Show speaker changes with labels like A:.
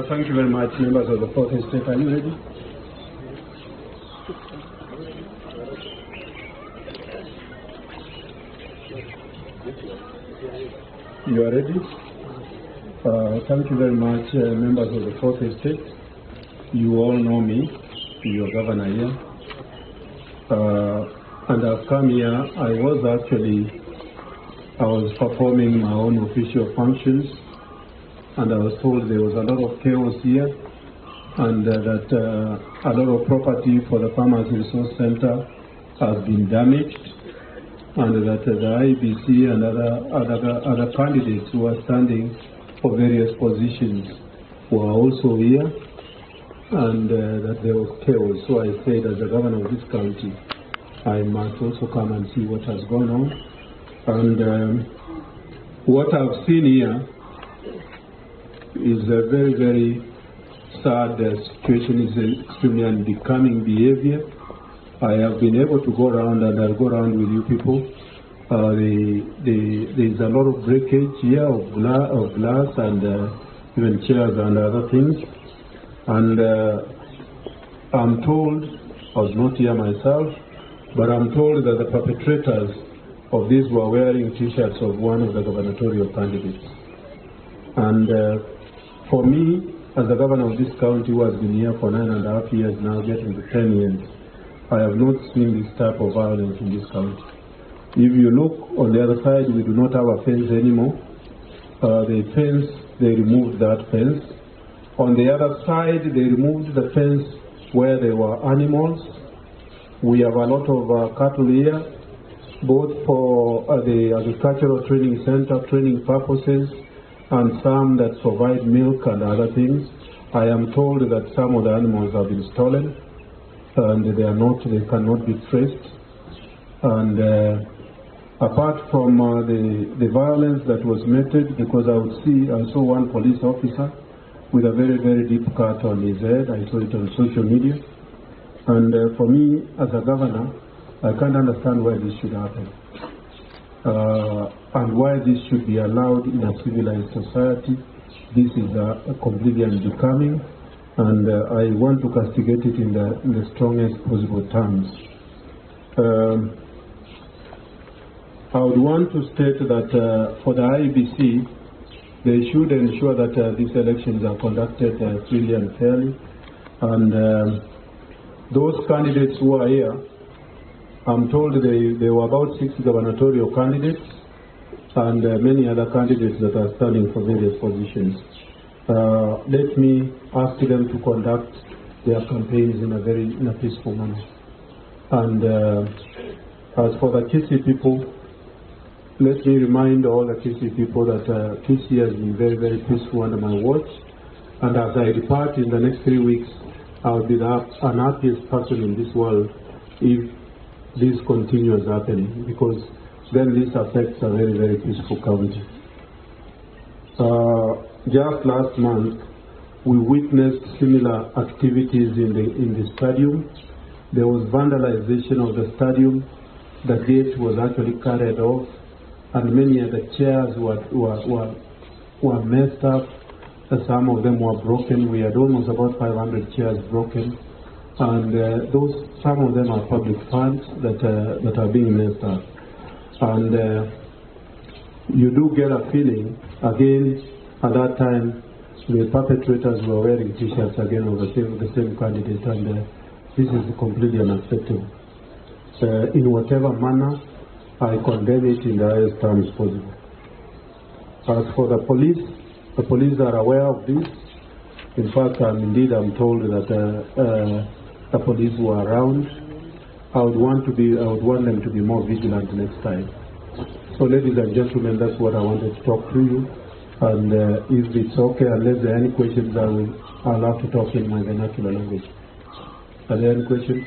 A: Thank you very much, members of the fourth estate. Are you ready? You are ready? Thank you very much, members of the fourth estate. You all know me, your governor here. And I've come here, I was performing my own official functions, and I was told there was a lot of chaos here, and that a lot of property for the Farmers Resource Center has been damaged, and that the IBC and other candidates who are standing for various positions were also here, and that there was chaos. So I said, as the governor of this county, I must also come and see what has gone on. And what I've seen here is a very, very sad situation. It's extremely unbecoming behavior. I have been able to go around, and I'll go around with you people. There's a lot of breakage here of glass and even chairs and other things. And I'm told, I was not here myself, but I'm told that the perpetrators of this were wearing T-shirts of one of the gubernatorial candidates. And for me, as the governor of this county who has been here for 9.5 years now, getting to 10 years, I have not seen this type of violence in this county. If you look on the other side, we do not have a fence anymore. The fence, they removed that fence. On the other side, they removed the fence where there were animals. We have a lot of cattle here, both for the agricultural training center, training purposes, and some that provide milk and other things. I am told that some of the animals have been stolen, and they cannot be traced. And apart from the violence that was meted, because I saw one police officer with a very, very deep cut on his head. I saw it on social media. And for me, as a governor, I can't understand why this should happen. And why this should be allowed in a civilized society. This is completely unbecoming, and I want to castigate it in the strongest possible terms. I would want to state that for the IBC, they should ensure that these elections are conducted freely and fairly. And those candidates who are here, I'm told there were about 6 gubernatorial candidates and many other candidates that are standing for various positions. Let me ask them to conduct their campaigns in a peaceful manner. And as for the Kisii people, let me remind all the Kisii people that Kisii has been very, very peaceful under my watch. And as I depart in the next 3 weeks, I'll be the happiest person in this world if this continues happening, because then this affects a very, very peaceful county. Just last month, we witnessed similar activities in the stadium. There was vandalization of the stadium. The gate was actually carried off, and many of the chairs were messed up. Some of them were broken. We had almost about 500 chairs broken. and some of them are public funds that are being messed up. And you do get a feeling, again, at that time, the perpetrators were wearing T-shirts again of the same candidate, and this is completely unacceptable. In whatever manner, I condemn it in the highest terms possible. As for the police are aware of this. In fact, I'm told that the police were around. I would want them to be more vigilant next time. So, ladies and gentlemen, that's what I wanted to talk to you. And if it's okay, unless there are any questions, I'll have to talk in my vernacular language. Are there any questions?